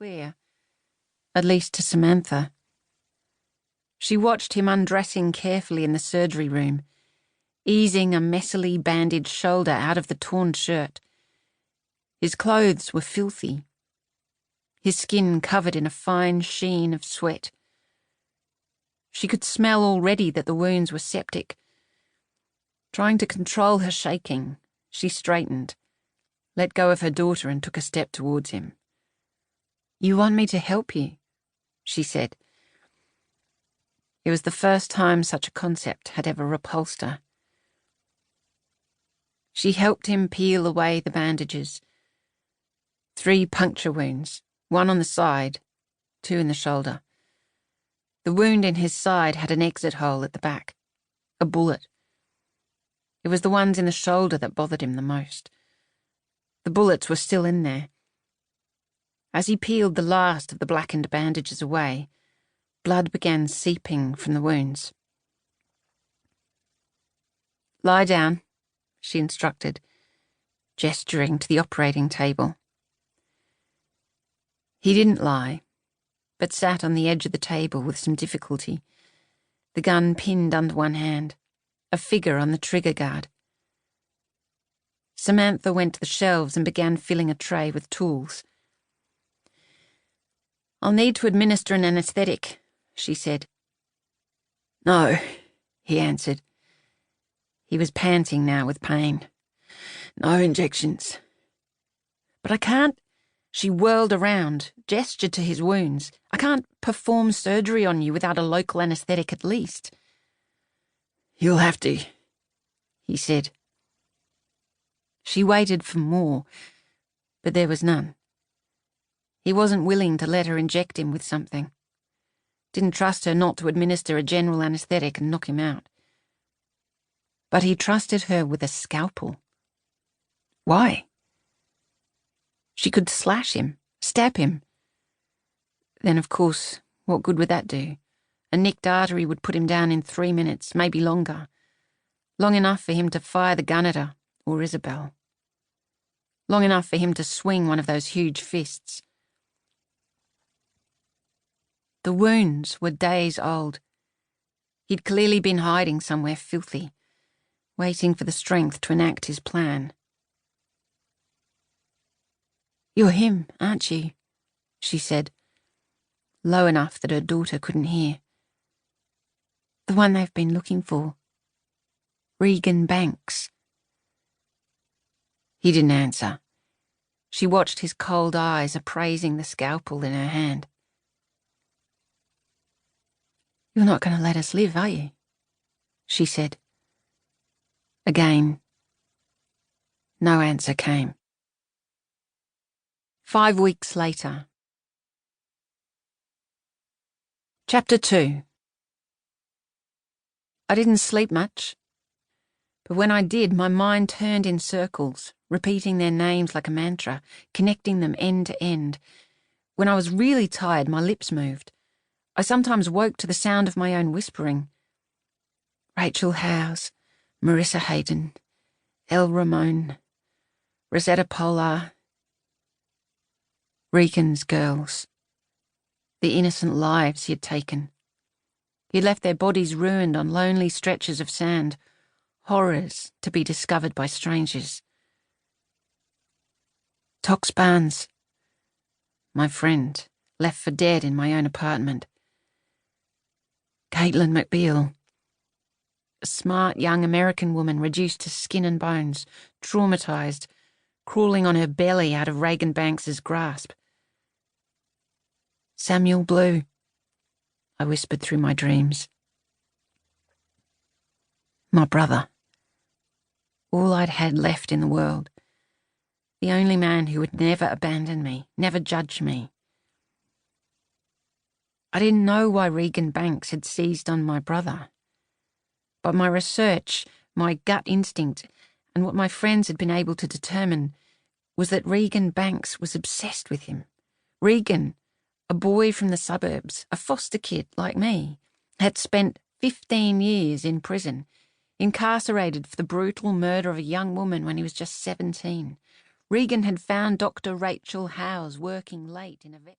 clear, at least to Samantha. She watched him undressing carefully in the surgery room, easing a messily bandaged shoulder out of the torn shirt. His clothes were filthy, his skin covered in a fine sheen of sweat. She could smell already that the wounds were septic. Trying to control her shaking, she straightened, let go of her daughter and took a step towards him. "You want me to help you?" she said. It was the first time such a concept had ever repulsed her. She helped him peel away the bandages. 3 puncture wounds, 1 on the side, 2 in the shoulder. The wound in his side had an exit hole at the back, a bullet. It was the ones in the shoulder that bothered him the most. The bullets were still in there. As he peeled the last of the blackened bandages away, blood began seeping from the wounds. "Lie down," she instructed, gesturing to the operating table. He didn't lie, but sat on the edge of the table with some difficulty, the gun pinned under one hand, a figure on the trigger guard. Samantha went to the shelves and began filling a tray with tools. "I'll need to administer an anaesthetic," she said. "No," he answered. He was panting now with pain. "No injections." "But I can't—" She whirled around, gestured to his wounds. "I can't perform surgery on you without a local anaesthetic at least." "You'll have to," he said. She waited for more, but there was none. He wasn't willing to let her inject him with something. Didn't trust her not to administer a general anaesthetic and knock him out. But he trusted her with a scalpel. Why? She could slash him, stab him. Then, of course, what good would that do? A nicked artery would put him down in 3 minutes, maybe longer. Long enough for him to fire the gun at her, or Isabel. Long enough for him to swing one of those huge fists. The wounds were days old. He'd clearly been hiding somewhere filthy, waiting for the strength to enact his plan. "You're him, aren't you?" she said, low enough that her daughter couldn't hear. "The one they've been looking for. Regan Banks." He didn't answer. She watched his cold eyes appraising the scalpel in her hand. "You're not going to let us live, are you?" she said. Again, no answer came. 5 weeks later. Chapter 2. I didn't sleep much, but when I did, my mind turned in circles, repeating their names like a mantra, connecting them end to end. When I was really tired, my lips moved. I sometimes woke to the sound of my own whispering. Rachel Howes, Marissa Hayden, El Ramon, Rosetta Polar, Regan's girls. The innocent lives he had taken. He left their bodies ruined on lonely stretches of sand, horrors to be discovered by strangers. Tox Barnes, my friend, left for dead in my own apartment. Caitlin McBeal, a smart young American woman reduced to skin and bones, traumatised, crawling on her belly out of Regan Banks's grasp. Samuel Blue, I whispered through my dreams. My brother. All I'd had left in the world. The only man who would never abandon me, never judge me. I didn't know why Regan Banks had seized on my brother. But my research, my gut instinct, and what my friends had been able to determine was that Regan Banks was obsessed with him. Regan, a boy from the suburbs, a foster kid like me, had spent 15 years in prison, incarcerated for the brutal murder of a young woman when he was just 17. Regan had found Dr. Rachel Howes working late in a vet